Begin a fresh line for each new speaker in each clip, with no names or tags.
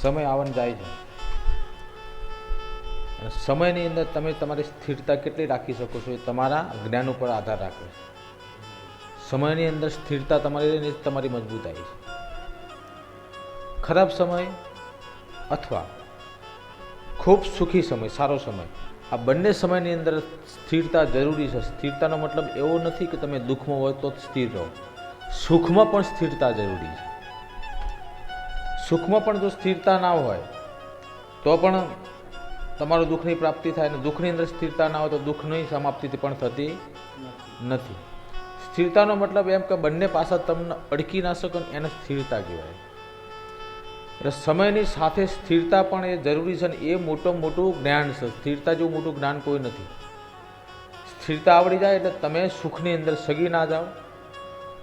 સમય આવન જાય છે, અને સમયની અંદર તમે તમારી સ્થિરતા કેટલી રાખી શકો છો એ તમારા જ્ઞાન ઉપર આધાર રાખે છે. સમયની અંદર સ્થિરતા તમારી તમારી મજબૂતાઈ છે. ખરાબ સમય અથવા ખૂબ સુખી સમય, સારો સમય, આ બંને સમયની અંદર સ્થિરતા જરૂરી છે. સ્થિરતાનો મતલબ એવો નથી કે તમે દુઃખમાં હોય તો જ સ્થિર રહો. સુખમાં પણ સ્થિરતા જરૂરી છે. સુખમાં પણ જો સ્થિરતા ના હોય તો પણ તમારું દુઃખની પ્રાપ્તિ થાય, અને દુઃખની અંદર સ્થિરતા ના હોય તો દુઃખની સમાપ્તિ પણ થતી નથી. સ્થિરતાનો મતલબ એમ કે બંને પાસા તમને અડકી ના શકો, એને સ્થિરતા કહેવાય. એટલે સમયની સાથે સ્થિરતા પણ એ જરૂરી છે, ને એ મોટું જ્ઞાન છે. સ્થિરતા જેવું મોટું જ્ઞાન કોઈ નથી. સ્થિરતા આવડી જાય એટલે તમે સુખની અંદર સગી ના જાઓ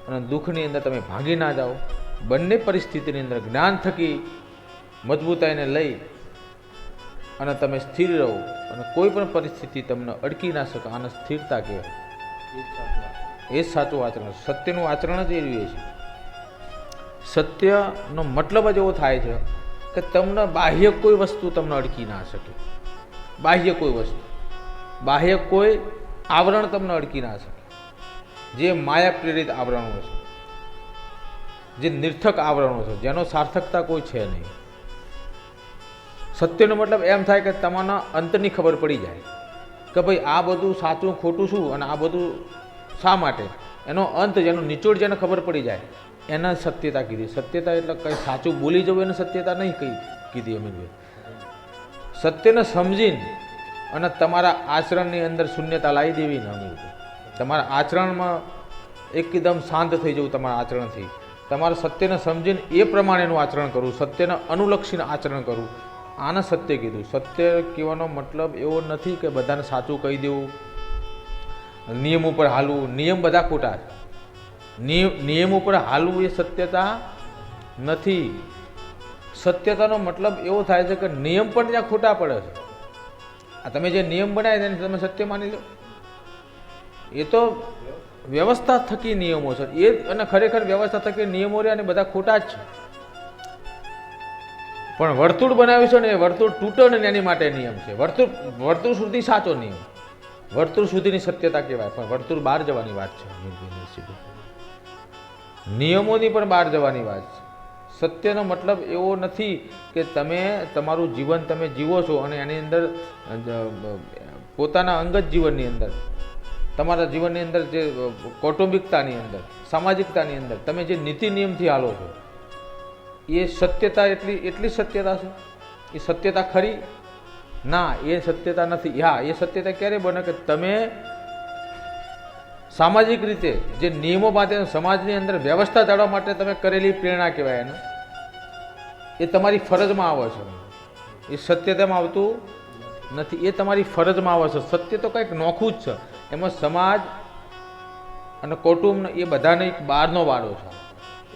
અને દુઃખની અંદર તમે ભાગી ના જાઓ. બંને પરિસ્થિતિની અંદર જ્ઞાન થકી મજબૂતાઈને લઈ અને તમે સ્થિર રહો, અને કોઈ પણ પરિસ્થિતિ તમને અડકી ના શકે, આને સ્થિરતા કહેવાય. એ જ સાચું આચરણ. સત્યનું આચરણ જ એ છે. સત્યનો મતલબ જ એવો થાય છે કે તમને બાહ્ય કોઈ વસ્તુ તમને અડકી ના શકે. બાહ્ય કોઈ વસ્તુ, બાહ્ય કોઈ આવરણ તમને અડકી ના શકે. જે માયા પ્રેરિત આવરણો છે, જે નિર્થક આવરણો છે, જેનો સાર્થકતા કોઈ છે નહીં. સત્યનો મતલબ એમ થાય કે તમારા અંતની ખબર પડી જાય કે ભાઈ આ બધું સાચું ખોટું શું, અને આ બધું શા માટે, એનો અંત, જેનો નિચોડ જેને ખબર પડી જાય, એના સત્યતા કીધી. સત્યતા એટલે કંઈ સાચું બોલી જવું એને સત્યતા નહીં કીધી અમે. સત્યને સમજીને અને તમારા આચરણની અંદર શૂન્યતા લાવી દેવી ને અમે. તમારા આચરણમાં એકદમ શાંત થઈ જવું. તમારા આચરણથી તમારે સત્યને સમજીને એ પ્રમાણેનું આચરણ કરવું, સત્યને અનુલક્ષીને આચરણ કરવું, આને સત્ય કીધું. સત્ય કહેવાનો મતલબ એવો નથી કે બધાને સાચું કહી દેવું, નિયમ ઉપર હાલવું. નિયમ બધા ખોટા છે. નિયમ ઉપર હાલવું એ સત્યતા નથી. સત્યતાનો મતલબ એવો થાય છે કે નિયમ પણ ત્યાં ખોટા પડે છે. આ તમે જે નિયમ બનાવી તેને તમે સત્ય માની લો, એ તો વ્યવસ્થા થકી નિયમો છે. એ અને ખરેખર વ્યવસ્થા થકી નિયમો રહ્યા, અને બધા ખોટા જ છે. પણ વર્તુળ બનાવ્યું છે ને, એ વર્તુળ તૂટે ને એની માટે નિયમ છે. વર્તુળ સુધી સાચો નિયમ, વર્તુળ સુધીની સત્યતા કહેવાય. પણ વર્તુળ બહાર જવાની વાત છે. નિયમોની પણ બહાર જવાની વાત છે. સત્યનો મતલબ એવો નથી કે તમે તમારું જીવન તમે જીવો છો અને એની અંદર પોતાના અંગત જીવનની અંદર, તમારા જીવનની અંદર જે કૌટુંબિકતાની અંદર, સામાજિકતાની અંદર તમે જે નીતિ નિયમથી હાલો છો, એ સત્યતા એટલી સત્યતા છે? એ સત્યતા ખરી? ના, એ સત્યતા નથી. હા, એ સત્યતા ક્યારે બને કે તમે સામાજિક રીતે જે નિયમો બાંધે, સમાજની અંદર વ્યવસ્થા જાળવવા માટે તમે કરેલી પ્રેરણા કહેવાય એને, એ તમારી ફરજમાં આવે છે. એ સત્યતામાં આવતું નથી, એ તમારી ફરજમાં આવે છે. સત્ય તો કંઈક નોખું જ છે. એમાં સમાજ અને કૌટુંબ એ બધાને એક બહારનો વાળો છે,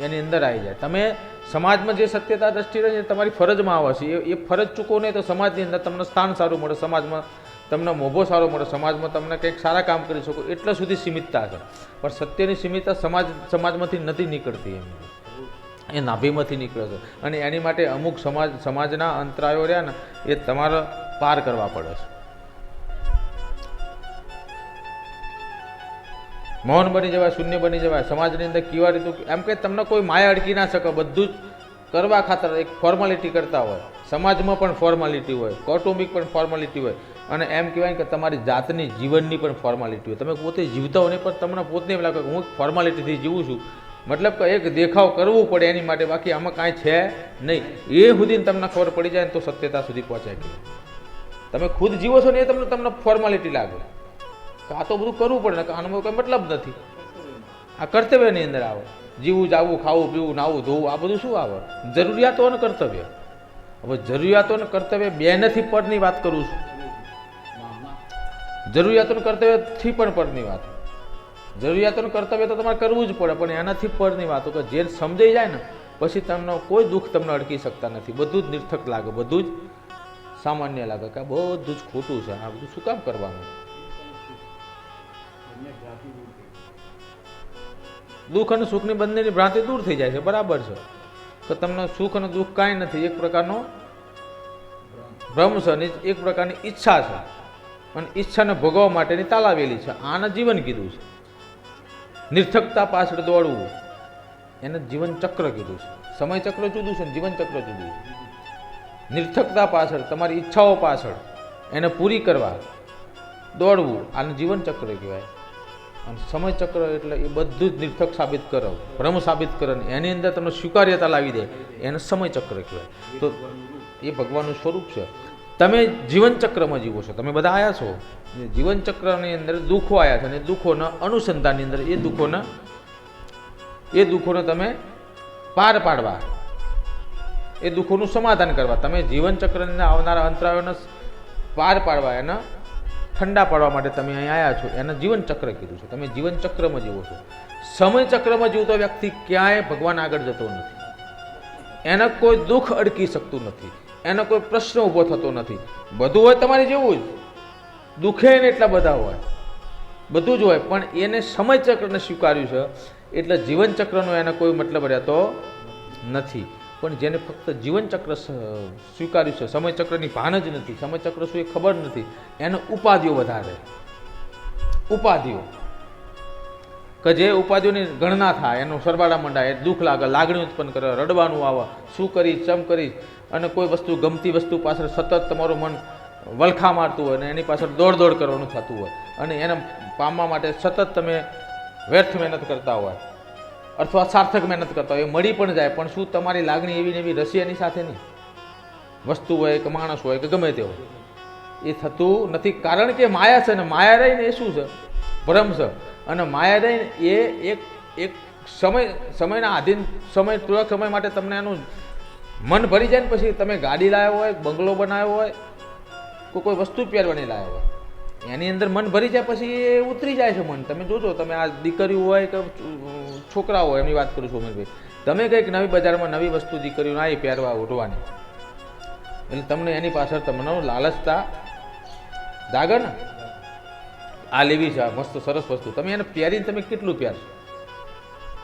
એની અંદર આવી જાય. તમે સમાજમાં જે સત્યતા દ્રષ્ટિ રહે છે તમારી ફરજમાં આવે છે. એ ફરજ ચૂકો નહીં તો સમાજની અંદર તમને સ્થાન સારું મળે, સમાજમાં તમને મોભો સારો મળે, સમાજમાં તમને કંઈક સારા કામ કરી શકો, એટલા સુધી સીમિતતા છે. પણ સત્યની સીમિતતા સમાજમાંથી નથી નીકળતી. એ નાભીમાંથી નીકળે છે, અને એની માટે અમુક સમાજના અંતરાયો રહ્યા ને એ તમારે પાર કરવા પડે છે. મૌન બની જવાય, શૂન્ય બની જવાય. સમાજની અંદર કેવા રીતે એમ કે તમને કોઈ માયા અડકી ના શકે. બધું જ કરવા ખાતર એક ફોર્માલિટી કરતા હોય. સમાજમાં પણ ફોર્માલિટી હોય, કૌટુંબિક પણ ફોર્માલિટી હોય, અને એમ કહેવાય કે તમારી જાતની જીવનની પણ ફોર્માલિટી હોય. તમે પોતે જીવતા હોય ને પણ તમને પોતને એમ લાગે કે હું ફોર્માલિટીથી જીવું છું, મતલબ કે એક દેખાવ કરવું પડે એની માટે, બાકી આમાં કાંઈ છે નહીં. એ સુધી તમને ખબર પડી જાય ને તો સત્યતા સુધી પહોંચાય ગઈ. તમે ખુદ જીવો છો ને એ તમને ફોર્માલિટી લાગે કે આ તો બધું કરવું પડે ને, આનો કંઈ મતલબ નથી. આ કર્તવ્યની અંદર આવે. જીવું, જાવું, ખાવું, પીવું, નાવું, ધોવું, આ બધું શું આવે? જરૂરિયાતો અને કર્તવ્ય. હવે જરૂરિયાતો અને કર્તવ્ય બે નથી પરની વાત કરું છું. જરૂરિયાતો અને કર્તવ્યથી પણ પરની વાત. જરૂરિયાતોનું કર્તવ્ય તો તમારે કરવું જ પડે, પણ એનાથી પરની વાતો કે જે સમજાઈ જાય ને પછી તમને કોઈ દુઃખ તમને અડકી શકતા નથી. બધું જ નિર્થક લાગે, બધું જ સામાન્ય લાગે કે આ બધું જ ખોટું છે, આ બધું શું કામ કરવાનું. દુઃખ અને સુખની બંનેની ભ્રાંતિ દૂર થઈ જાય છે, બરાબર છે. કે તમને સુખ અને દુઃખ કાંઈ નથી, એક પ્રકારનો ભ્રમ છે અને એક પ્રકારની ઈચ્છા છે, અને ઈચ્છાને ભોગવવા માટેની તાલાવેલી છે. આને જીવન કીધું છે. નિર્થકતા પાછળ દોડવું એને જીવન ચક્ર કીધું છે. સમય ચક્ર જુદું છે ને જીવન ચક્ર જુદું છે. નિર્થકતા પાછળ, તમારી ઈચ્છાઓ પાછળ એને પૂરી કરવા દોડવું, આને જીવન ચક્ર કહેવાય. અને સમય ચક્ર એટલે એ બધું જ નિર્થક સાબિત કરો, ભ્રમ સાબિત કરે, એની અંદર તમને સ્વીકાર્યતા લાવી દે, એને સમય ચક્ર કહેવાય. તો એ ભગવાનનું સ્વરૂપ છે. તમે જીવન ચક્રમાં જીવો છો, તમે બધા આવ્યા છો જીવન ચક્રની અંદર, દુઃખો આવ્યા છે અને દુઃખોના અનુસંધાનની અંદર એ દુઃખોને તમે પાર પાડવા, એ દુઃખોનું સમાધાન કરવા, તમે જીવન ચક્રની આવનારા અંતરાયોને પાર પાડવા, એના ઠંડા પાડવા માટે તમે અહીં આવ્યા છો. એને જીવન ચક્ર કીધું છે. તમે જીવન ચક્રમાં જીવો છો. સમય ચક્રમાં જીવતો વ્યક્તિ ક્યાંય ભગવાન આગળ જતો નથી. એને કોઈ દુઃખ અડકી શકતું નથી, એનો કોઈ પ્રશ્ન ઊભો થતો નથી. બધું હોય તમારે જેવું જ, દુઃખે ને એટલા બધા હોય, બધું જ હોય, પણ એને સમય ચક્રને સ્વીકાર્યું છે એટલે જીવન ચક્રનો એને કોઈ મતલબ રહેતો નથી. પણ જેને ફક્ત જીવન ચક્ર સ્વીકાર્યું છે, સમય ચક્રની ભાન જ નથી, સમય ચક્ર શું એ ખબર નથી, એને ઉપાધિઓ વધારે, ઉપાધિઓ કે જે ઉપાધિઓની ગણના થાય, એનું સરવાળા મંડાય, દુઃખ લાગે, લાગણી ઉત્પન્ન કરે, રડવાનું આવે, શું કરીશ ચમ કરીશ, અને કોઈ વસ્તુ, ગમતી વસ્તુ પાછળ સતત તમારું મન વલખા મારતું હોય અને એની પાછળ દોડ કરવાનું થતું હોય, અને એને પામવા માટે સતત તમે વ્યર્થ મહેનત કરતા હોય અથવા સાર્થક મહેનત કરતા હોય, એ મળી પણ જાય, પણ શું તમારી લાગણી એવી ને એવી રસી એની સાથે નહીં, વસ્તુ હોય કે માણસ હોય કે ગમે તે હોય, એ થતું નથી. કારણ કે માયા છે ને, માયા રહીને એ શું છે? ભ્રમ છે. અને માયા રહીને એ એક સમયના આધીન, થોડાક સમય માટે તમને એનું મન ભરી જાય ને પછી તમે ગાડી લાવ્યો હોય, બંગલો બનાવ્યો હોય, કોઈ વસ્તુ પહેરવાની લાવ્યો હોય, એની અંદર મન ભરી જાય પછી એ ઉતરી જાય છે મન. તમે જોજો, તમે આ દીકરીઓ હોય કે છોકરાઓ હોય, એમની વાત કરું છું અમીરભાઈ, તમે કંઈક નવી બજારમાં નવી વસ્તુ દીકરીઓને આવી પહેરવા ઉઠવાની, એટલે તમને એની પાછળ તમને લાલચતા જાગે ને, આ લેવી છે, આ મસ્ત સરસ વસ્તુ, તમે એને પહેરીને તમે કેટલું પહેરશો?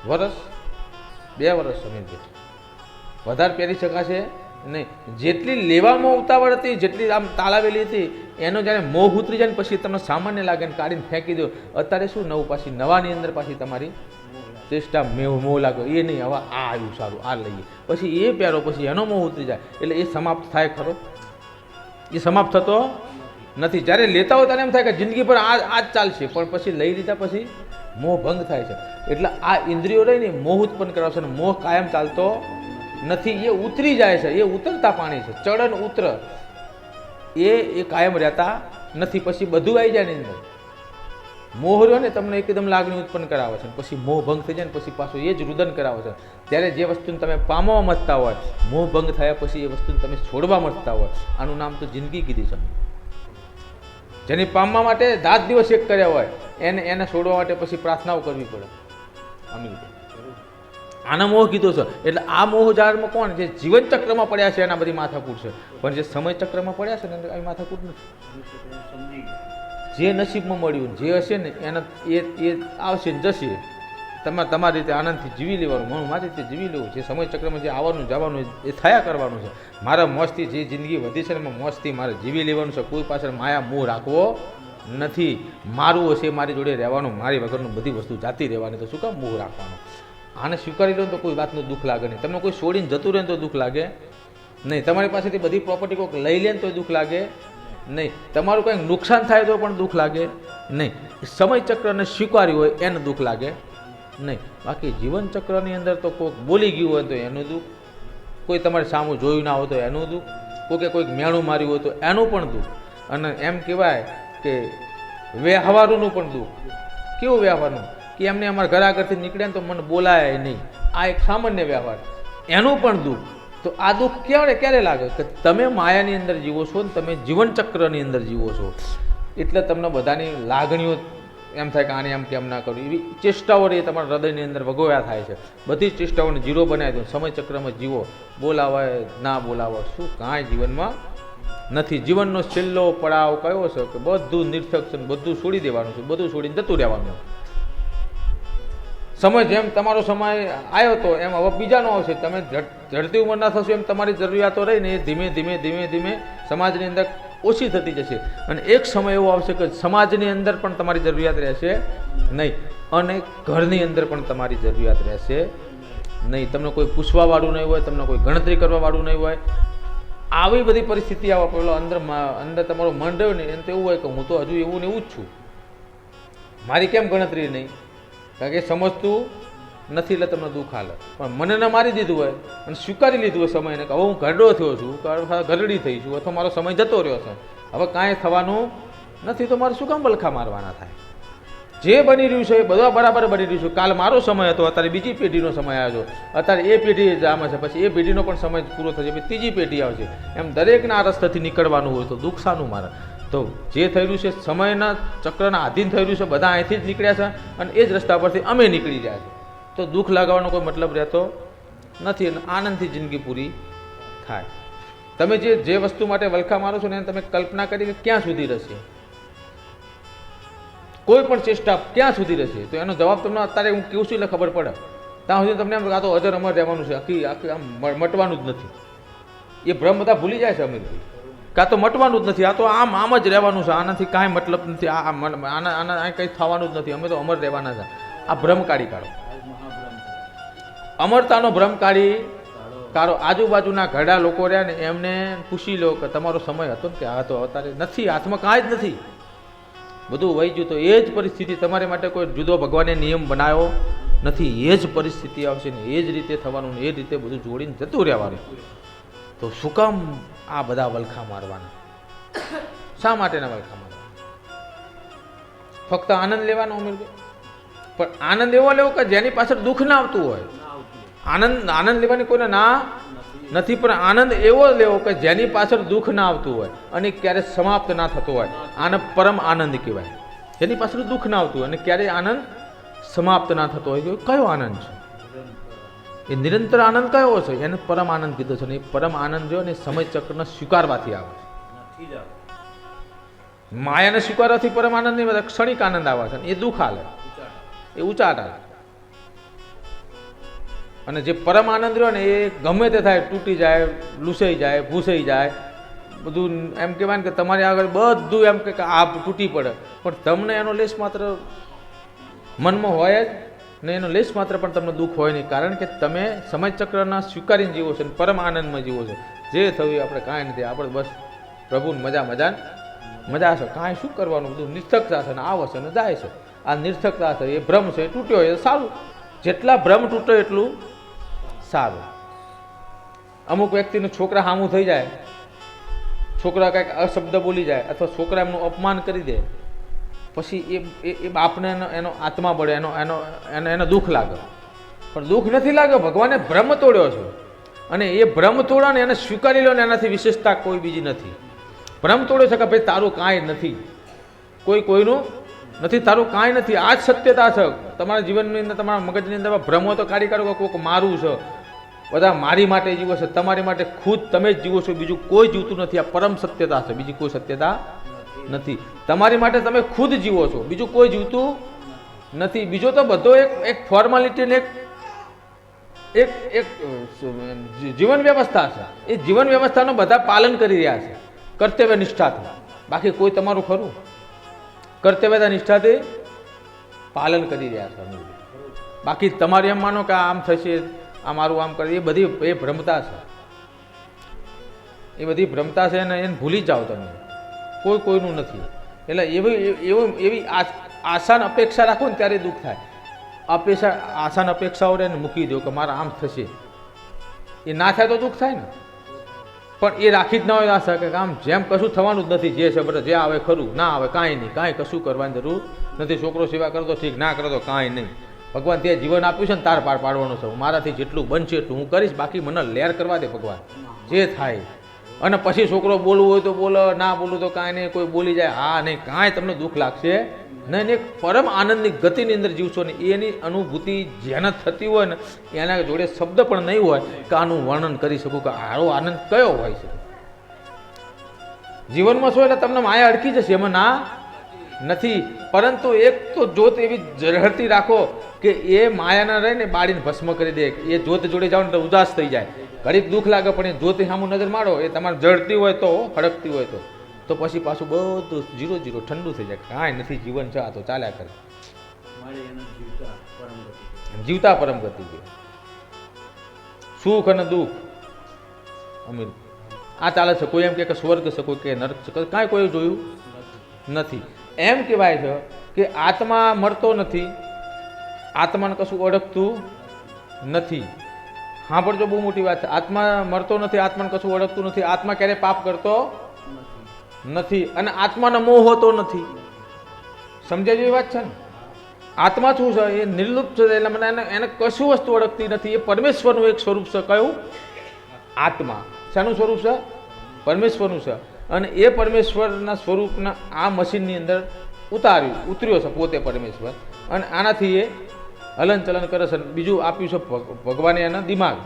વરસ, 2 વર્ષ અમીરભાઈ, વધારે પહેરી શકાશે નહીં. જેટલી લેવામાં ઉતાવળ હતી, જેટલી આમ તાલાવેલી હતી, એનો જ્યારે મોહ ઉતરી જાય ને પછી તમને સામાન્ય લાગે ને કાઢીને ફેંકી દો. અત્યારે શું નવું, પાછી નવાની અંદર પાછી તમારી ચેષ્ટા મોહ લાગ્યો, એ નહીં, હવે આ આવ્યું સારું, આ લઈએ, પછી એ પહેરો, પછી એનો મોહ ઉતરી જાય, એટલે એ સમાપ્ત થાય ખરો? એ સમાપ્ત થતો નથી. જ્યારે લેતા હોય ત્યારે એમ થાય કે જિંદગી પર આ જ ચાલશે, પણ પછી લઈ લીધા પછી મોહ ભંગ થાય છે. એટલે આ ઇન્દ્રિયો રહીને મોહ ઉત્પન્ન કરાવશે, અને મોહ કાયમ ચાલતો નથી, એ ઉતરી જાય છે, એ ઉતરતા પાણી છે, ચડન ઉતર, એ કાયમ રહેતા નથી. પછી બધું આવી જાય ને અંદર, મોહ રહ્યો ને તમને એકદમ લાગણી ઉત્પન્ન કરાવે છે, પછી મોહ ભંગ થઈ જાય ને પછી પાછું એ જ રુદન કરાવે છે. ત્યારે જે વસ્તુને તમે પામવા મથતા હોય, મોહ ભંગ થયા પછી એ વસ્તુને તમે છોડવા મથતા હોય, આનું નામ તો જિંદગી કીધી છે. જેને પામવા માટે રાત દિવસ એક કર્યા હોય, એને છોડવા માટે પછી પ્રાર્થનાઓ કરવી પડે. આનો મોહ કીધો છે. એટલે આ મોહ જાળમાં કોણ? જે જીવન ચક્રમાં પડ્યા છે એના બધી માથાકૂટ છે, પણ જે સમય ચક્રમાં પડ્યા છે ને એ માથાકૂટ નથી. જે નસીબમાં મળ્યું, જે હશે ને એને એ આવશે ને જશે. તમારી રીતે આનંદથી જીવી લેવાનું, મન મારી રીતે જીવી લેવું. જે સમય ચક્રમાં જે આવવાનું જવાનું એ થયા કરવાનું છે. મારા મોજથી જે જિંદગી વધી છે ને એમાં મોજથી મારે જીવી લેવાનું છે. કોઈ પાછળ માયા મોહ રાખવો નથી. મારું હશે મારી જોડે રહેવાનું, મારી વગરનું બધી વસ્તુ જાતી રહેવાની, તો શું કામ મોહ રાખવાનો? આને સ્વીકારી લો તો કોઈ વાતનું દુઃખ લાગે નહીં. તમને કોઈ છોડીને જતું રહે તો દુઃખ લાગે નહીં. તમારી પાસેથી બધી પ્રોપર્ટી કોઈક લઈ લે તો દુઃખ લાગે નહીં. તમારું કંઈક નુકસાન થાય તો પણ દુઃખ લાગે નહીં. સમય ચક્રને સ્વીકાર્યું હોય એને દુઃખ લાગે નહીં. બાકી જીવન ચક્રની અંદર તો કોઈક બોલી ગયું હોય તો એનું દુઃખ, કોઈ તમારે સામું જોયું ના હોય તો એનું દુઃખ, કોઈક મેણું માર્યું હોય તો એનું પણ દુઃખ. અને એમ કહેવાય કે વ્યવહારોનું પણ દુઃખ. કેવું વ્યવહારનું? કે એમને અમારા ઘર આગળથી નીકળ્યા ને તો મને બોલાય નહીં, આ એક સામાન્ય વ્યવહાર, એનું પણ દુઃખ. તો આ દુઃખ ક્યારે લાગે? કે તમે માયાની અંદર જીવો છો ને તમે જીવન ચક્રની અંદર જીવો છો, એટલે તમને બધાની લાગણીઓ એમ થાય કે આને એમ કેમ ના કરવું, એવી ચેષ્ટાઓ એ તમારા હૃદયની અંદર વગોવ્યા થાય છે. બધી ચેષ્ટાઓને જીરો બનાવી દો. સમય ચક્રમાં જીવો, બોલાવાય ના બોલાવાય, શું કાંઈ જીવનમાં નથી. જીવનનો છેલ્લો પડાવ કયો છે? કે બધું નિર્થક છે, બધું છોડી દેવાનું છે, બધું છોડીને જતું રહેવાનું. સમય જેમ તમારો સમય આવ્યો હતો એમ હવે બીજાનો આવશે. તમે ઝડપી ઉંમરના થશો એમ તમારી જરૂરિયાતો રહીને એ ધીમે ધીમે ધીમે ધીમે સમાજની અંદર ઓછી થતી જશે. અને એક સમય એવો આવશે કે સમાજની અંદર પણ તમારી જરૂરિયાત રહેશે નહીં, અને ઘરની અંદર પણ તમારી જરૂરિયાત રહેશે નહીં. તમને કોઈ પૂછવાવાળું નહીં હોય, તમને કોઈ ગણતરી કરવાવાળું નહીં હોય. આવી બધી પરિસ્થિતિ આવવા પેલો અંદર તમારું મન રહ્યું ને એને તો એવું હોય કે હું તો હજુ એવું ને એવું જ છું, મારી કેમ ગણતરી નહીં? કારણ કે સમજતું નથી એટલે તમને દુઃખ હાલે. પણ મને ન મારી દીધું હોય અને સ્વીકારી લીધું હોય સમયને કે હવે હું ઘરડો થયો છું, ઘરડી થઈ છું, અથવા મારો સમય જતો રહ્યો છે, હવે કાંઈ થવાનું નથી, તો મારે શું કામ બલખા મારવાના થાય? જે બની રહ્યું છે એ બધા બરાબર બની રહ્યું છે. કાલ મારો સમય હતો, અત્યારે બીજી પેઢીનો સમય આવ્યો, અત્યારે એ પેઢી જામે છે, પછી એ પેઢીનો પણ સમય પૂરો થશે, પછી ત્રીજી પેઢી આવશે. એમ દરેકના આ રસ્તેથી નીકળવાનું હોય તો દુઃખ શાનું મારે? તો જે થયેલું છે સમયના ચક્રના આધીન થયેલું છે, બધા અહીંથી જ નીકળ્યા છે અને એ જ રસ્તા પરથી અમે નીકળી રહ્યા છીએ. તો દુઃખ લાગવાનો કોઈ મતલબ રહેતો નથી અને આનંદથી જિંદગી પૂરી થાય. તમે જે વસ્તુ માટે વલખા મારો છો ને એને તમે કલ્પના કરી કે ક્યાં સુધી રહેશે, કોઈ પણ ચેષ્ટા ક્યાં સુધી રહેશે, તો એનો જવાબ તમને અત્યારે હું કહું છું એટલે ખબર પડે. ત્યાં સુધી તમને એમ આ તો અજર અમર રહેવાનું છે, આખી આમ મટવાનું જ નથી. એ ભ્રમ બધા ભૂલી જાય છે અમીરભાઈ. કાં તો મટવાનું જ નથી, આ તો આમ જ રહેવાનું છે, આનાથી કાંઈ મતલબ નથી, આના કંઈ થવાનું જ નથી, અમે તો અમર રહેવાના છે. આ ભ્રમ કાઢી કાઢો, અમરતાનો ભ્રમ કાઢી કાઢો. આજુબાજુના ઘરડા લોકો રહ્યા ને એમને પૂછી લો કે તમારો સમય હતો ને કે આ તો અત્યારે નથી, હાથમાં કાંઈ જ નથી, બધું વહી ગયું. તો એ જ પરિસ્થિતિ તમારી માટે કોઈ જુદો ભગવાને નિયમ બનાવ્યો નથી, એ જ પરિસ્થિતિ આવશે ને એ જ રીતે થવાનું ને એ જ રીતે બધું જોડીને જતું રહેવાનું. તો શું કામ આ બધા વલખા મારવાના? શા માટેના વલખા મારવાના? ફક્ત આનંદ લેવાનો અમીરભાઈ? પણ આનંદ એવો લેવો કે જેની પાછળ દુઃખ ના આવતું હોય. આનંદ લેવાની કોઈને ના નથી, પણ આનંદ એવો લેવો કે જેની પાછળ દુઃખ ના આવતું હોય અને ક્યારે સમાપ્ત ના થતો હોય. આને પરમ આનંદ કહેવાય. જેની પાછળ દુઃખ ના આવતું હોય અને ક્યારેય આનંદ સમાપ્ત ના થતો હોય. કયો આનંદ છે? એ નિરંતર આનંદ કયો છે? એને પરમ આનંદ કીધો છે. ને એ પરમ આનંદ જો ને સમય ચક્રને સ્વીકારવાથી આવે છે. માયાને સ્વીકારવાથી પરમ આનંદ નહીં, ક્ષણિક આનંદ આવે છે, એ દુઃખ હાલે, એ ઊંચાટ હાલે. અને જે પરમ આનંદ રહ્યો ને એ ગમે તે થાય, તૂટી જાય, લૂસાઈ જાય, ભૂસાઈ જાય, બધું એમ કહેવાય ને કે તમારી આગળ બધું એમ કે આ તૂટી પડે, પણ તમને એનો લેશ માત્ર મનમાં હોય જ ને, એનો લેશ માત્ર પણ તમને દુઃખ હોય નહીં. કારણ કે તમે સમયચક્રના સ્વીકારીને જીવો છો ને પરમ આનંદમાં જીવો છો. જે થયું આપણે કાંઈ નથી, આપણે બસ પ્રભુને મજા છે, કાંઈ શું કરવાનું, બધું નિર્થકતા છે ને આવે છે ને જાય છે. આ નિર્થકતા છે, એ ભ્રમ છે, એ તૂટ્યો હોય સારું. જેટલા ભ્રમ તૂટે એટલું સારું. અમુક વ્યક્તિનું છોકરા સામું થઈ જાય, છોકરા કાંઈક અશબ્દ બોલી જાય અથવા છોકરા એમનું અપમાન કરી દે, પછી એ બાપને એનો આત્મા બળે, એને દુઃખ લાગે. પણ દુઃખ નથી લાગે, ભગવાને ભ્રમ તોડ્યો છે. અને એ ભ્રમ તોડો ને એને સ્વીકારી લો ને, એનાથી વિશેષતા કોઈ બીજી નથી. ભ્રમ તોડ્યો છે કે ભાઈ તારું કાંઈ નથી, કોઈનું નથી, તારું કાંઈ નથી. આ જ સત્યતા છે. તમારા જીવનની અંદર, તમારા મગજની અંદર ભ્રમો તો કાઢી કાઢો કે કોઈક મારું છે, બધા મારી માટે જીવો છે, તમારી માટે ખુદ તમે જ જીવો છો, બીજું કોઈ જીવતું નથી. આ પરમ સત્યતા છે, બીજી કોઈ સત્યતા નથી. તમારી માટે તમે ખુદ જીવો છો, બીજું કોઈ જીવતું નથી. બીજો તો બધો એક ફોર્માલિટી ને એક જીવન વ્યવસ્થા છે. એ જીવન વ્યવસ્થાનું બધા પાલન કરી રહ્યા છે કર્તવ્ય નિષ્ઠાથી. બાકી કોઈ તમારું ખરું કર્તવ્યતા નિષ્ઠાથી પાલન કરી રહ્યા છે. બાકી તમારે એમ માનો કે આમ થશે, આ મારું આમ કરે, એ બધી એ ભ્રમતા છે. એ બધી ભ્રમતા છે અને એને ભૂલી જાઓ તમે. કોઈનું નથી. એટલે એવી આસાન અપેક્ષા રાખો ને ત્યારે દુઃખ થાય. આસાન અપેક્ષાઓ એને મૂકી દો કે મારા આમ થશે, એ ના થાય તો દુઃખ થાય ને. પણ એ રાખી જ ના હોય આશા કે આમ જેમ કશું થવાનું જ નથી, જે છે બરાબર, જે આવે ખરું, ના આવે કાંઈ નહીં, કાંઈ કશું કરવાની જરૂર નથી. છોકરો સેવા કરો તો ઠીક, ના કરો તો કાંઈ નહીં. ભગવાન તે જીવન આપ્યું છે ને તાર પાર પાડવાનું છે. મારાથી જેટલું બનશે એટલું હું કરીશ, બાકી મને લેર કરવા દે ભગવાન, જે થાય. અને પછી છોકરો બોલવું હોય તો બોલો, ના બોલવું તો કાંઈ નહીં. કોઈ બોલી જાય, હા નહીં, કાંઈ તમને દુઃખ લાગશે નહીં. એક પરમ આનંદની ગતિની અંદર જીવશો ને, એની અનુભૂતિ જેને થતી હોય ને, એના જોડે શબ્દ પણ નહીં હોય કે આનું વર્ણન કરી શકું કે આરો આનંદ કયો હોય છે. જીવનમાં શું એટલે તમને માયા અડકી જશે, એમાં ના નથી. પરંતુ એક તો જ્યોત એવી ઝળહળતી રાખો કે એ માયાના રહે ને બાળીને ભસ્મ કરી દે. એ જ્યોત જોડે જાઓ ને તો ઉદાસ થઈ જાય, ઘડીક દુઃખ લાગે, પણ એ જ્યોત સામું નજર મારો, એ તમારે જળતી હોય તો, હળકતી હોય તો પછી પાછું બધું 0-0 ઠંડુ થઈ જાય. કાંઈ નથી, જીવન છે, આ તો ચાલ્યા કરે. જીવતા પરમ ગતિ છે. સુખ અને દુઃખ અમીર આ ચાલે છે. કોઈ એમ કે સ્વર્ગ છે, કોઈ કે નરક છે, કાંઈ કોઈ જોયું નથી. એમ કહેવાય છે કે આત્મા મરતો નથી, આત્માને કશું ઓળખતું નથી. હા પણ જો બહુ મોટી વાત છે, આત્મા મરતો નથી, આત્માને કશું ઓળખતું નથી, આત્મા ક્યારેય પાપ કરતો નથી, અને આત્માનો મોહ હોતો નથી. સમજાય જેવી વાત છે ને? આત્મા શું છે? એ નિર્લુપ્ત છે, એટલે મને એને કશું વસ્તુ ઓળખતી નથી. એ પરમેશ્વરનું એક સ્વરૂપ છે. કયું? આત્મા. શાનું સ્વરૂપ છે? પરમેશ્વરનું છે. અને એ પરમેશ્વરના સ્વરૂપના આ મશીનની અંદર ઉતર્યો છે પોતે પરમેશ્વર, અને આનાથી એ હલન ચલન કરે છે. બીજું આપ્યું છે ભગવાને એના દિમાગ.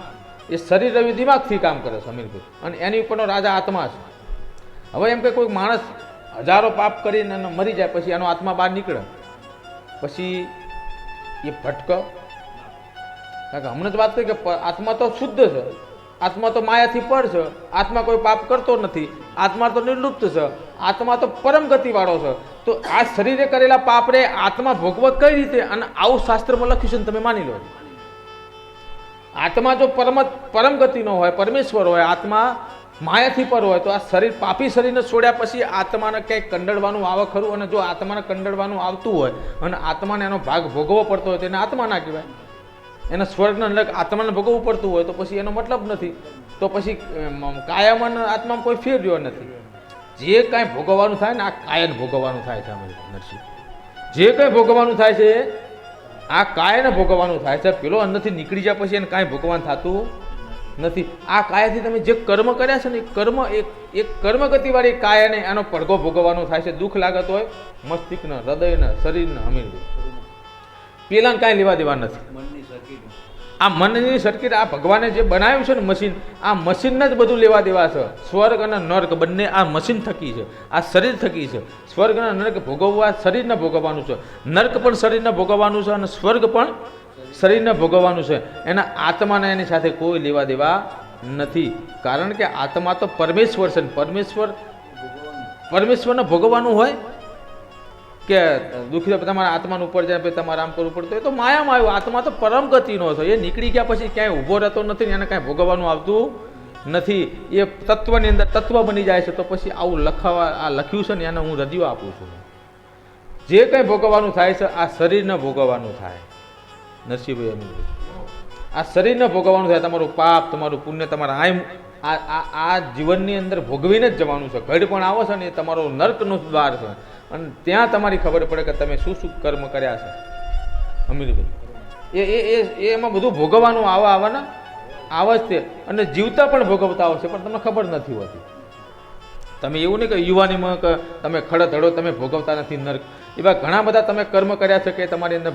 એ શરીર રવિ દિમાગથી કામ કરે છે અમીરભાઈ, અને એની ઉપરનો રાજા આત્મા છે. હવે એમ કે કોઈ માણસ હજારો પાપ કરીને મરી જાય, પછી એનો આત્મા બહાર નીકળે, પછી એ ભટક. કારણ કે હમણાં જ વાત કરી કે આત્મા તો શુદ્ધ છે, આત્મા તો માયાથી પર છે, આત્મા કોઈ પાપ કરતો નથી, આત્મા તો નિર્લુપ્ત છે, આત્મા તો પરમ ગતિવાળો છે. તો આ શરીરે કરેલા પાપને આત્મા ભોગવત કઈ રીતે? અને આવું શાસ્ત્રમાં લખ્યું છે ને તમે માની લો. આત્મા જો પરમ ગતિનો હોય, પરમેશ્વર હોય, આત્મા માયાથી પર હોય, તો આ શરીર પાપી શરીરને છોડ્યા પછી આત્માને ક્યાંય કંડળવાનું આવે ખરું? અને જો આત્માને કંડળવાનું આવતું હોય અને આત્માને એનો ભાગ ભોગવવો પડતો હોય તો એને આત્મા ના કહેવાય. એને સ્વર્ગના નરક આત્માને ભોગવવું પડતું હોય તો પછી એનો મતલબ નથી. તો પછી કાયમ અને આત્મામાં કોઈ ફેર રહ્યો નથી. જે કાંઈ ભોગવવાનું થાય ને આ કાયન ભોગવવાનું થાય છે. નરસિંહ, જે કંઈ ભોગવવાનું થાય છે આ કાયને ભોગવવાનું થાય છે. પેલો અંદરથી નીકળી જાય પછી એને કાંઈ ભોગવવાનું થતું નથી. આ કાયાથી તમે જે કર્મ કર્યા છે ને, એ કર્મ ગતિવાળી કાયાને એનો પડઘો ભોગવવાનો થાય છે. દુઃખ લાગત હોય મસ્તિષ્કના, હૃદયના, શરીરના, અમીર પેલાને કાંઈ લેવા દેવા નથી. આ મનની સર્કિટ આ ભગવાને જે બનાવ્યું છે ને મશીન, આ મશીનને જ બધું લેવા દેવા છે. સ્વર્ગ અને નર્ક બંને આ મશીન થકી છે, આ શરીર થકી છે. સ્વર્ગ અને નર્ક ભોગવવા શરીરને ભોગવવાનું છે, નર્ક પણ શરીરને ભોગવવાનું છે, અને સ્વર્ગ પણ શરીરને ભોગવવાનું છે. એના આત્માને એની સાથે કોઈ લેવા દેવા નથી. કારણ કે આત્મા તો પરમેશ્વર છે. પરમેશ્વરને ભોગવવાનું હોય કે દુઃખી તમારા આત્માનું ઉપર જાય પછી તમારે આમ કરવું પડતું હોય તો માયામાં આવ્યું. આત્મા તો પરમ ગતિનો છે. એ નીકળી ગયા પછી ક્યાંય ઊભો રહેતો નથી ને એને કાંઈ ભોગવવાનું આવતું નથી. એ તત્વની અંદર તત્વ બની જાય છે. તો પછી આવું લખ્યું છે ને એને હું રદિયો આપું છું. જે કંઈ ભોગવવાનું થાય છે આ શરીરને ભોગવવાનું થાય. નરસિંહભાઈ અમીરભાઈ, આ શરીરને ભોગવવાનું થાય. તમારું પાપ, તમારું પુણ્ય, તમારા આ જીવનની અંદર ભોગવીને જ જવાનું છે. ઘડ પણ આવો છે ને એ તમારો નર્કનો દ્વાર છે, અને ત્યાં તમારી ખબર પડે કે તમે શું શું કર્મ કર્યા છે. અમીરભાઈ, એમાં બધું ભોગવવાનું આવે જ તે, અને જીવતા પણ ભોગવતા આવશે પણ તમને ખબર નથી હોતી. તમે એવું નહીં કે યુવાનીમાં કે તમે ખડધડો તમે ભોગવતા નથી નર્ક. એવા ઘણા બધા તમે કર્મ કર્યા છે કે તમારી અંદર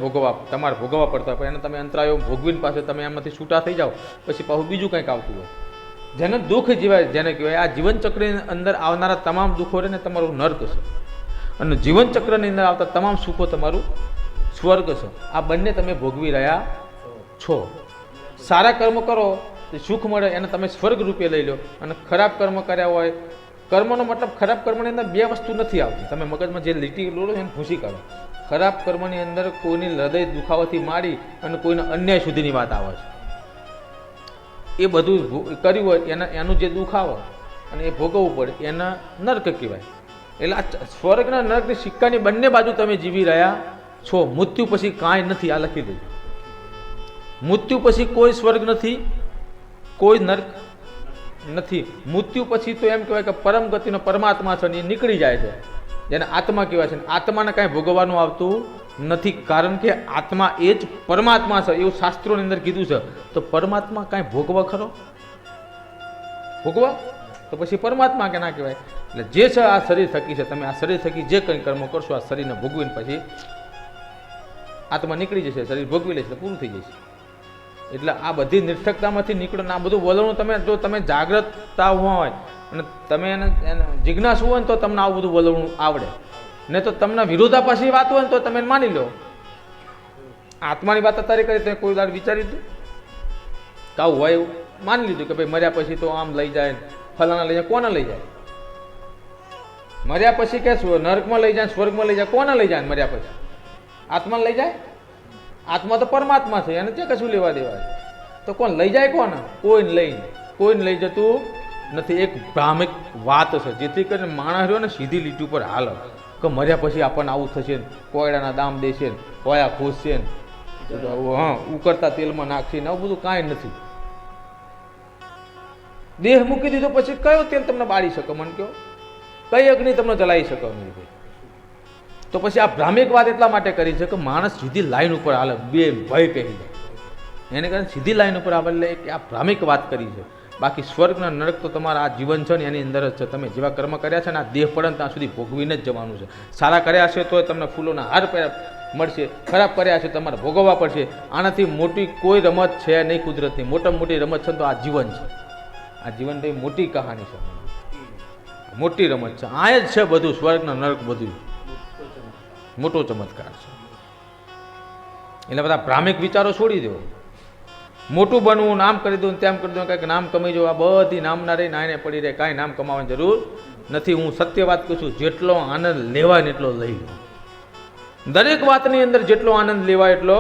તમારે ભોગવવા પડતા હોય, પણ એને તમે અંતરાયો ભોગવીને પાસે તમે એમાંથી છૂટા થઈ જાઓ પછી પાછું બીજું કંઈક આવતું હોય. જેને દુઃખ જીવાય, જેને કહેવાય આ જીવનચક્રની અંદર આવનારા તમામ દુઃખો ને તમારું નર્ક છે, અને જીવનચક્રની અંદર આવતા તમામ સુખો તમારું સ્વર્ગ છે. આ બંને તમે ભોગવી રહ્યા છો. સારા કર્મ કરો તો સુખ મળે, એને તમે સ્વર્ગ રૂપે લઈ લો. અને ખરાબ કર્મ કર્યા હોય, કર્મનો મતલબ ખરાબ કર્મની અંદર બે વસ્તુ નથી આવતી. તમે મગજમાં જે લીટી લોડો એને ભૂસી કાઢો. ખરાબ કર્મની અંદર કોઈની હૃદય દુખાવાથી માંડી અને કોઈને અન્યાય સુધીની વાત આવે છે. એ બધું કર્યું હોય એનું જે દુઃખ આવે અને એ ભોગવવું પડે એના નર્ક કહેવાય. એટલે આ સ્વર્ગના નર્કની સિક્કાની બંને બાજુ તમે જીવી રહ્યા છો. મૃત્યુ પછી કાંઈ નથી, આ લખી દઉં. મૃત્યુ પછી કોઈ સ્વર્ગ નથી, કોઈ નર્ક નથી. મૃત્યુ પછી તો એમ કહેવાય કે પરમ ગતિનો પરમાત્મા છે ને એ નીકળી જાય છે, જેને આત્મા કહેવાય છે. આત્માને કાંઈ ભોગવવાનું આવતું નથી, કારણ કે આત્મા એ જ પરમાત્મા છે એવું શાસ્ત્રોની અંદર કીધું છે. તો પરમાત્મા કાંઈ ભોગવા ખરો? ભોગવા તો પછી પરમાત્મા કે ના કહેવાય. એટલે જે છે આ શરીર થકી છે. તમે આ શરીર થકી જે કંઈ કર્મો કરશો આ શરીરને ભોગવીને પછી આત્મા નીકળી જશે, શરીર ભોગવી લેશે, પૂરું થઈ જશે. એટલે આ બધી નિર્થકતામાંથી નીકળો ને આ બધું વલણું જો તમે જાગ્રતતા હોય અને તમે એને જિજ્ઞાસુ હોય ને તો તમને આવું બધું વલણું આવડે. ને તો તમને વિરોધાભાસી વાત હોય ને તો તમે માની લો. આત્માની વાત અત્યારે કરી તમે કોઈ વાર વિચાર્યું હતું કાવું હોય એવું માની લીધું કે ભાઈ મર્યા પછી તો આમ લઈ જાય, ફલાણા લઈ જાય, કોને લઈ જાય? મર્યા પછી કે નર્કમાં લઈ જાય, સ્વર્ગમાં લઈ જાય, કોને લઈ જાય? મર્યા પછી આત્માને લઈ જાય? આત્મા તો પરમાત્મા છે, એને ત્યાં કશું લેવા દેવા છે. તો કોણ લઈ જાય? કોને? કોઈને લઈ જતું નથી. એક ભ્રામિક વાત છે જેથી કરીને માણસ રહ્યો ને સીધી લીટી ઉપર હાલ કે મર્યા પછી આપણને આવું થશે ને, કોયડાના દામ દેશે ને, હોયા ખોસશે ને, હા ઉકળતા તેલમાં નાખશે ને, આવું બધું કાંઈ નથી. દેહ મૂકી દીધો પછી કયો તેલ તમને બાળી શકે? મને કહો, કઈ અગ્નિ તમને જલાવી શકે? અમીરભાઈ, તો પછી આ ભ્રામિક વાત એટલા માટે કરી છે કે માણસ સીધી લાઈન ઉપર હાલે, બે ભય પહેરી જાય. એને કારણે સીધી લાઈન ઉપર આવે એટલે આ ભ્રામિક વાત કરી છે. બાકી સ્વર્ગના નરક તો તમારા આ જીવન છે ને એની અંદર જ છે. તમે જેવા કર્મ કર્યા છે ને આ દેહ પડે ત્યાં સુધી ભોગવીને જ જવાનું છે. સારા કર્યા છે તો તમને ફૂલોના હાર મળશે, ખરાબ કર્યા છે તમારે ભોગવવા પડશે. આનાથી મોટી કોઈ રમત છે નહીં કુદરતની. મોટામાં મોટી રમત છે તો આ જીવન છે. આ જીવન તો મોટી કહાની છે, મોટી રમત છે. આ જ છે બધું, સ્વર્ગના નરક બધું મોટો ચમત્કાર છે. એટલે બધા ભ્રામિક વિચારો છોડી દો. મોટું બનવું, નામ કરી દઉં, તેમ કરી દઉં, કંઈક નામ કમાઈ જવું, આ બધી નામના રહી નાઈને પડી રહે, કાંઈ નામ કમાવાની જરૂર નથી. હું સત્ય વાત કહું છું, જેટલો આનંદ લેવાય ને એટલો લઈ લો. દરેક વાતની અંદર જેટલો આનંદ લેવાય એટલો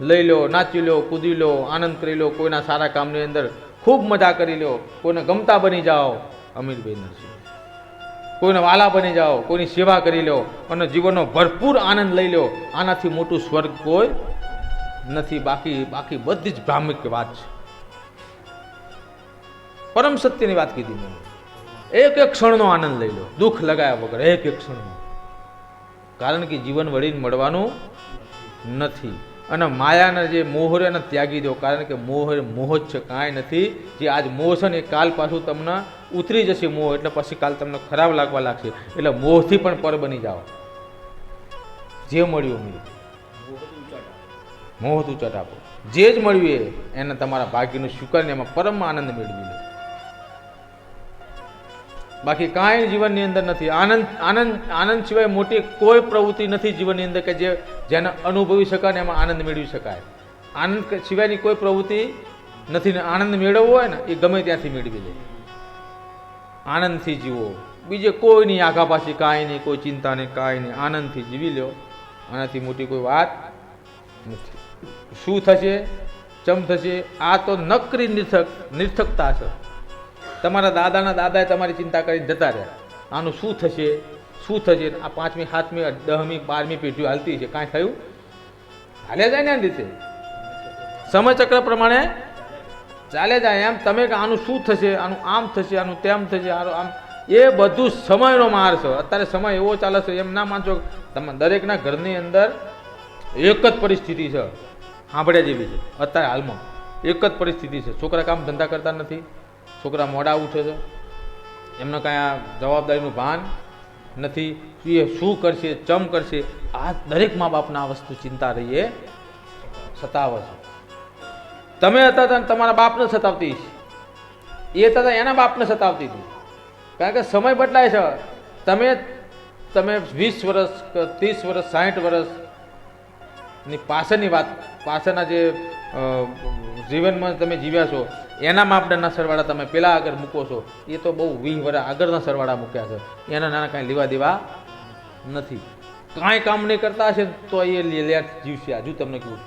લઈ લો. નાચી લો, કૂદી લો, આનંદ કરી લો. કોઈના સારા કામની અંદર ખૂબ મજા કરી લો. કોઈને ગમતા બની જાઓ, અમીરભાઈ નરસિંહ, કોઈને વાલા બની જાઓ, કોઈની સેવા કરી લો અને જીવનનો ભરપૂર આનંદ લઈ લો. આનાથી મોટું સ્વર્ગ કોઈ નથી. બાકી બધી જ ભ્રામિક વાત છે. પરમ સત્યની વાત કીધી મેં. એક એક ક્ષણનો આનંદ લઈ લો, દુઃખ લગાયા વગર, એક એક ક્ષણનો. કારણ કે જીવન વળીને મળવાનું નથી. અને માયાના જે મોહ રે એને ત્યાગી દો. કારણ કે મોહ જ છે, કાંઈ નથી. જે આજ મોહ છે ને એ કાલ પાછું તમને ઉતરી જશે મોહ, એટલે પછી કાલ તમને ખરાબ લાગવા લાગશે. એટલે મોહથી પણ પર બની જાઓ. જે મળ્યું મોહ તું ચટ આપો. જે જ મળ્યું એને તમારા ભાગ્યનું સ્વીકારીને એમાં પરમ આનંદ મેળવી લો. બાકી કાંઈ જીવનની અંદર નથી. આનંદ સિવાય મોટી કોઈ પ્રવૃત્તિ નથી જીવનની અંદર કે જેને અનુભવી શકાય ને એમાં આનંદ મેળવી શકાય. આનંદ સિવાયની કોઈ પ્રવૃત્તિ નથી. ને આનંદ મેળવવો હોય ને એ ગમે ત્યાંથી મેળવી લે. આનંદથી જીવો. બીજે કોઈની આઘાપાછી કાંઈ નહીં, કોઈ ચિંતા નહીં, કાંઈ નહીં. આનંદથી જીવી લો. આનાથી મોટી કોઈ વાત નથી. શું થશે, ચમ થશે, આ તો નકરી નિર્થકતા છે. તમારા દાદાના દાદાએ તમારી ચિંતા કરીને જતા રહ્યા. આનું શું થશે, શું થશે? આ 5મી 7મી 10મી 12મી પેઢીઓ હાલતી છે, કાંઈ થયું? હાલે જાય ને આ રીતે સમયચક્ર પ્રમાણે ચાલે જાય. એમ તમે કે આનું શું થશે, આનું આમ થશે, આનું તેમ થશે, આમ, એ બધું સમયનો માર છે. અત્યારે સમય એવો ચાલે છે, એમ ના માનશો. તમે દરેકના ઘરની અંદર એક જ પરિસ્થિતિ છે, સાંભળ્યા જેવી છે. અત્યારે હાલમાં એક જ પરિસ્થિતિ છે. છોકરા કામ ધંધા કરતા નથી, છોકરા મોડા ઉઠે છે, એમને કાંઈ આ જવાબદારીનું ભાન નથી. એ શું કરશે, ચમ કરશે, આ દરેક મા બાપના આ વસ્તુ ચિંતા રહીએ સતાવે છે. તમે હતા તમારા બાપને સતાવતી, એ હતા એના બાપને સતાવતી હતી. કારણ કે સમય બદલાય છે. તમે 20 વર્ષ 30 વર્ષ 60 વર્ષની પાછળની વાત, પાછળના જે જીવનમાં તમે જીવ્યા છો એના માપદંડના સરવાળા તમે પેલા આગળ મૂકો છો. એ તો બહુ 20 વર્ષ આગળના સરવાળા મૂક્યા છે. એના નાના કાંઈ લેવા દેવા નથી. કાંઈ કામ નહીં કરતા હશે તો એ લેટ જીવશે. હજુ તમને કહું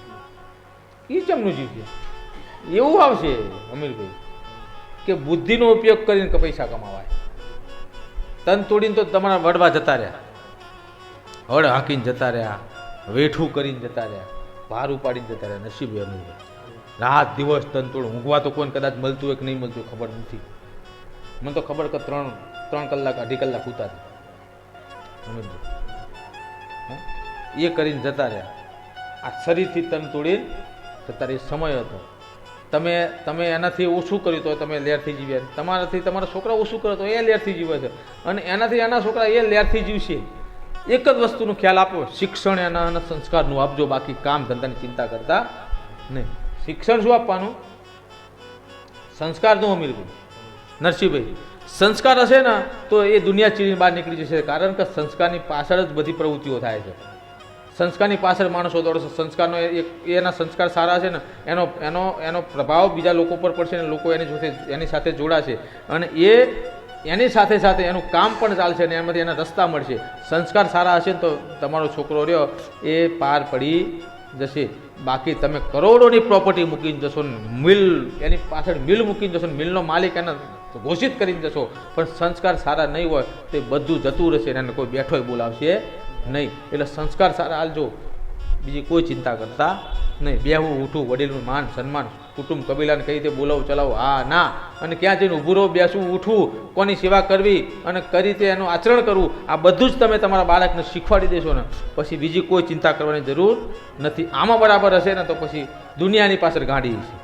એ ચમનું જીવશે. એવું આવશે અમીરભાઈ કે બુદ્ધિનો ઉપયોગ કરીને કે પૈસા કમાવાય. તન તોડીને તો તમારા વડવા જતા રહ્યા, હળ હાંકીને જતા રહ્યા, વેઠું કરીને જતા રહ્યા, ભાર ઉપાડીને જતા રહ્યા. નસીબે અમીરભાઈ રાત દિવસ તન તોડ ઊંઘવા તો કોઈને કદાચ મળતું હોય કે નહીં મળતું ખબર નથી. મને તો ખબર કે 3 કલાક 2.5 કલાક ઉતારી અમીરભાઈ એ કરીને જતા રહ્યા. આ શરીરથી તન તોડીને જતા રહ્યા. સમય હતો. તમે એનાથી ઓછું કર્યું તો તમે લેરથી જીવ્યા. તમારાથી તમારા છોકરા ઓછું કરે તો એ લેરથી જીવે છે, અને એનાથી એના છોકરા એ લેરથી જીવશે. એક જ વસ્તુનો ખ્યાલ આપો, શિક્ષણ એના સંસ્કારનું આપજો. બાકી કામ ધંધાની ચિંતા કરતા નહીં. શિક્ષણ શું આપવાનું? સંસ્કારનું અમીરભાઈ. નરસિંહભાઈ, સંસ્કાર હશે ને તો એ દુનિયા ચીરીને બહાર નીકળી જશે, કારણ કે સંસ્કારની પાછળ જ બધી પ્રવૃત્તિઓ થાય છે. સંસ્કારની પાછળ માણસો દોડશે. સંસ્કારનો એના સંસ્કાર સારા છે ને એનો એનો એનો પ્રભાવ બીજા લોકો પર પડશે ને લોકો એની સાથે જોડાશે અને એની સાથે સાથે એનું કામ પણ ચાલશે અને એમાંથી એના રસ્તા મળશે. સંસ્કાર સારા હશે ને તો તમારો છોકરો રહ્યો એ પાર પડી જશે. બાકી તમે કરોડોની પ્રોપર્ટી મૂકીને જશો ને મિલ એની પાછળ મિલ મૂકીને જશો ને મિલનો માલિક એને ઘોષિત કરીને જશો, પણ સંસ્કાર સારા નહીં હોય તે બધું જતું રહેશે અને એને કોઈ બેઠોય બોલાવશે નહીં. એટલે સંસ્કાર સારા હાલજો, બીજી કોઈ ચિંતા કરતા નહીં. બેહવું ઉઠવું, વડીલનું માન સન્માન, કુટુંબ કબીલાને કઈ રીતે બોલાવું ચલાવું, હા ના, અને ક્યાં જઈને ઊભું રહો, બેસવું ઉઠવું, કોની સેવા કરવી અને કઈ રીતે એનું આચરણ કરવું, આ બધું જ તમે તમારા બાળકને શીખવાડી દેશો ને પછી બીજી કોઈ ચિંતા કરવાની જરૂર નથી. આમાં બરાબર હશે ને તો પછી દુનિયાની પાછળ ગાંડી છે.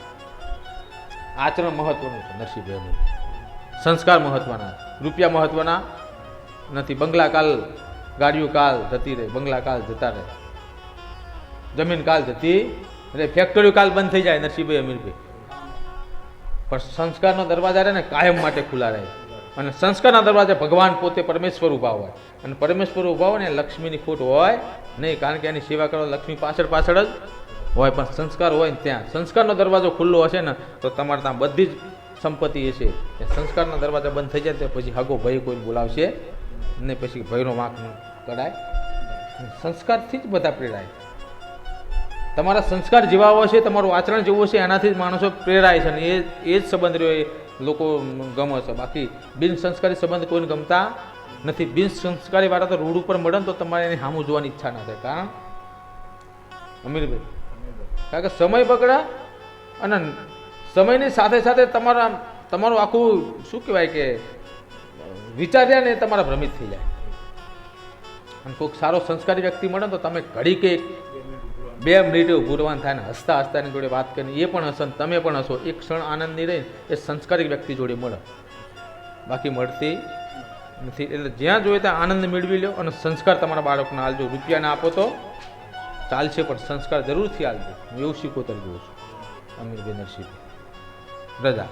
આચરણ મહત્વનું છે નરસિંહભાઈનું, સંસ્કાર મહત્વના, રૂપિયા મહત્વના નથી. બંગલા કાલ, ગાડીઓ કાલ જતી રહે, બંગલા કાલ જતા રહે, જમીન કાલ જતી રહે, ફેક્ટરીઓ કાલ બંધ થઈ જાય નરસિંહભાઈ અમીરભાઈ, પણ સંસ્કારનો દરવાજા રહે ને કાયમ માટે ખુલ્લા રહે. અને સંસ્કારના દરવાજા ભગવાન પોતે પરમેશ્વર ઊભા હોય અને પરમેશ્વર ઊભા હોય ને લક્ષ્મીની ખોટ હોય નહીં, કારણ કે એની સેવા કરો લક્ષ્મી પાછળ પાછળ જ હોય. પણ સંસ્કાર હોય ને ત્યાં સંસ્કારનો દરવાજો ખુલ્લો હશે ને તો તમારે ત્યાં બધી જ સંપત્તિ હશે. સંસ્કારના દરવાજા બંધ થઈ જાય તો પછી હગો ભય કોઈને બોલાવશે ને પછી ભયનો વાંક કરાય. સંસ્કારથી જ બધા પ્રેરાય. તમારા સંસ્કાર જેવા હશે, તમારું આચરણ જેવું હશે, એનાથી જ માણસો પ્રેરાય છે અને એ જ સંબંધ રહ્યો એ લોકો ગમે છે. બાકી બિન સંસ્કારી સંબંધ કોઈને ગમતા નથી. બિન સંસ્કારી વાળા તો રોડ ઉપર મળે ને તો તમારે એની સામું જોવાની ઈચ્છા ના થાય. કારણ અમીરભાઈ, કારણ કે સમય બગડા અને સમયની સાથે સાથે તમારું આખું શું કહેવાય કે વિચાર રહ્યા ને તમારા ભ્રમિત થઈ જાય. અને કોઈક સારો સંસ્કારી વ્યક્તિ મળે તો તમે ઘડી કે 2 મિનિટે ઊભું રહેવાનું થાય ને હસતા હસતા એની જોડે વાત કરીને એ પણ હસો ને તમે પણ હસો, એક ક્ષણ આનંદની રહી એ સંસ્કારી વ્યક્તિ જોડે મળે, બાકી મળતી નથી. એટલે જ્યાં જોઈએ ત્યાં આનંદ મેળવી લો અને સંસ્કાર તમારા બાળકને હાલજો. રૂપિયાને આપો તો ચાલશે પણ સંસ્કાર જરૂરથી હાલજો. હું એવું શીખવતર જોઉં છું. અમીરભાઈ નરસિંહભાઈ રજા.